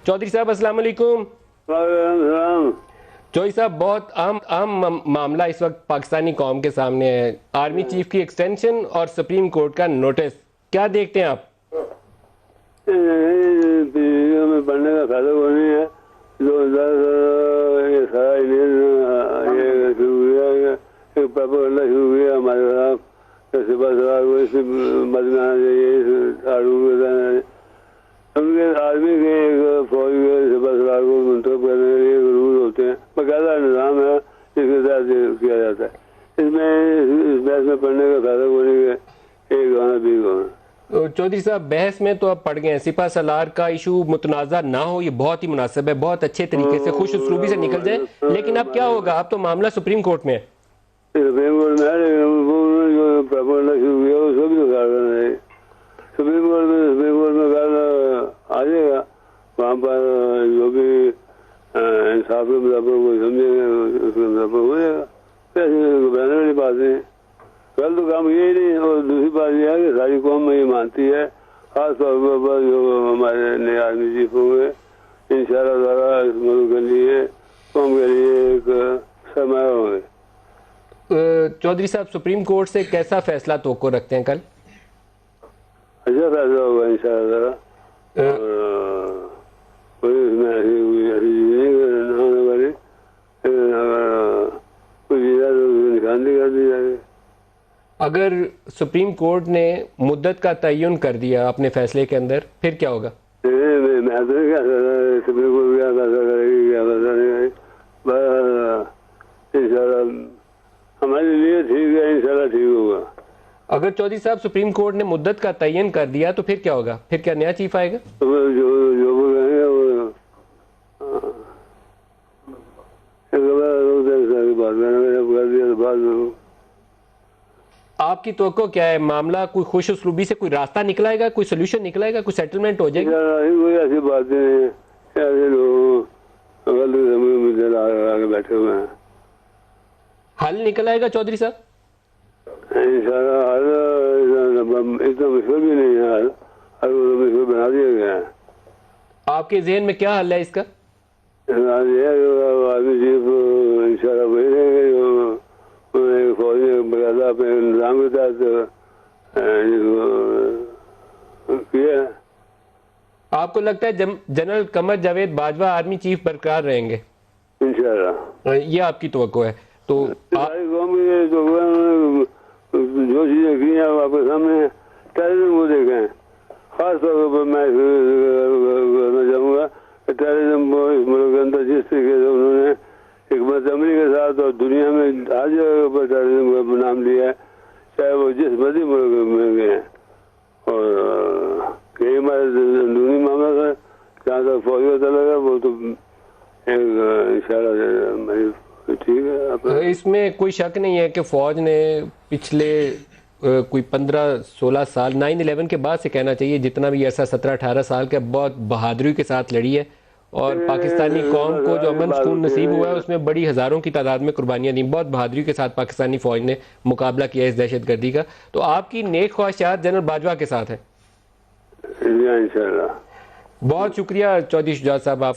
चौधरी साहब अस्सलाम वालेकुम। वालेकुम। चौधरी साहब, बहुत अहम मामला इस वक्त पाकिस्तानी कौम के सामने है। आर्मी चीफ की एक्सटेंशन और सुप्रीम कोर्ट का नोटिस, क्या देखते हैं आप? में पढ़ने का फायदा कोई नहीं है। 2010 ये सारा ये शुरू हुआ, एक प्रोपेगेंडा शुरू हुआ हमारे खिलाफ। सिपा सलार को इस मत में आना चाहिए, उनके आर्मी के एक फौज के सिपा सलार को मुंतखब करने के लिए रूल होते हैं, बाकायदा निज़ाम है जिसके तहत किया जाता है। इसमें इस बहस में पढ़ने का फायदा कोई नहीं है, एक गाना भी गाना। चौधरी साहब, बहस में तो अब पड़ गए हैं, सिपा सलार का इशू मुतनाज़ा ना हो, ये बहुत ही मुनासिब है, बहुत अच्छे तरीके से खुश उसलूबी से निकल जाए। लेकिन अब क्या होगा? अब तो मामला सुप्रीम कोर्ट में है। सुप्रीम कोर्ट में है, लेकिन वो जो प्रोपेगेंडा शुरू किया उसको भी तो कार करना है। सुप्रीम कोर्ट में कार आ जाएगा, वहाँ पर जो भी इंसाफ के मुताबिक वो समझेंगे उसके मुताबिक हो जाएगा। कैसे घबराने वाली बात नहीं। कल तो काम ये ही नहीं। और दूसरी बात यह है कि सारी कौम में ये मानती है, खास तौर पर जो हमारे नए आर्मी चीफ होंगे, इंशाअल्लाह ताला इस मुल्क के लिए, कौम के लिए एक सरमाया होंगे। चौधरी साहब, सुप्रीम कोर्ट से कैसा फैसला तवक्को रखते हैं कल? अच्छा फैसला होगा इंशाअल्लाह। कोई इसमें ऐसी चीज नहीं होने वाली। कोई चीज़ तो निकाल दी जाएगी। अगर सुप्रीम कोर्ट ने मुद्दत का तयन कर दिया अपने फैसले के अंदर, फिर क्या होगा? मैं तो नहीं कह सकता सुप्रीम कोर्ट क्या फैसला करेगी, क्या फैसला नहीं करेगी। बस इंशाल्लाह हमारे लिए ठीक है, इंशाल्लाह ठीक होगा। अगर चौधरी साहब सुप्रीम कोर्ट ने मुद्दत का तयन कर दिया तो फिर क्या होगा? फिर क्या नया चीफ आएगा? तो जो वो कहेंगे वो बात में आपकी तवक्को क्या है? मामला कोई खुश उसलूबी से कोई रास्ता निकलाएगा, कोई सोल्यूशन निकलाएगा, कोई सेटलमेंट हो जाएगी? कोई ऐसी बातें नहीं है, ऐसे लोग आगे बैठे हुए हैं। हल निकल आएगा चौधरी साहब? इंशाल्लाह हल इतना मुश्किल भी नहीं है। हल मुश्किल बना दिया गया है। आपके जहन में क्या हल है इसका? आर्मी चीफ इंशाल्लाह वही रहेंगे जो फौज ने बकायदा अपने निज़ाम के तहत किया है। आपको लगता है general Qamar Javed Bajwa army chief बरकरार रहेंगे? इंशाल्लाह ये आपकी तवक्को है? तो सारी कौम की जो चीज़ें की हैं आपके सामने, टेररिज्म को देखें। खास तौर पर मैं कहना चाहूँगा कि टेररिज्म इस मुल्क के अंदर जिस तरीके से उन्होंने हिकमत अमली के साथ और दुनिया में हर जगह पर टेररिज्म का नाम लिया है, चाहे वो जिस मर्जी मुल्क में गए हैं। और यही हमारे अंदरूनी मामला था। जहाँ तक फौज का तल्लुक है वो तो इंशाल्लाह ठीक है। इसमें कोई शक नहीं है कि फौज ने पिछले कोई 15-16 साल 9/11 के बाद से कहना चाहिए, जितना भी अरसा 17-18 साल का, बहुत बहादुरी के साथ लड़ी है। और पाकिस्तानी कौम को जो अमन सुकून नसीब हुआ है उसमें बड़ी हज़ारों की तादाद में कुर्बानियाँ दी। बहुत बहादुरी के साथ पाकिस्तानी फौज ने मुकाबला किया इस दहशतगर्दी का। तो आपकी नेक ख्वाहिशात जनरल बाजवा के साथ है। इंशाल्लाह। बहुत शुक्रिया चौधरी शुजात साहब, आप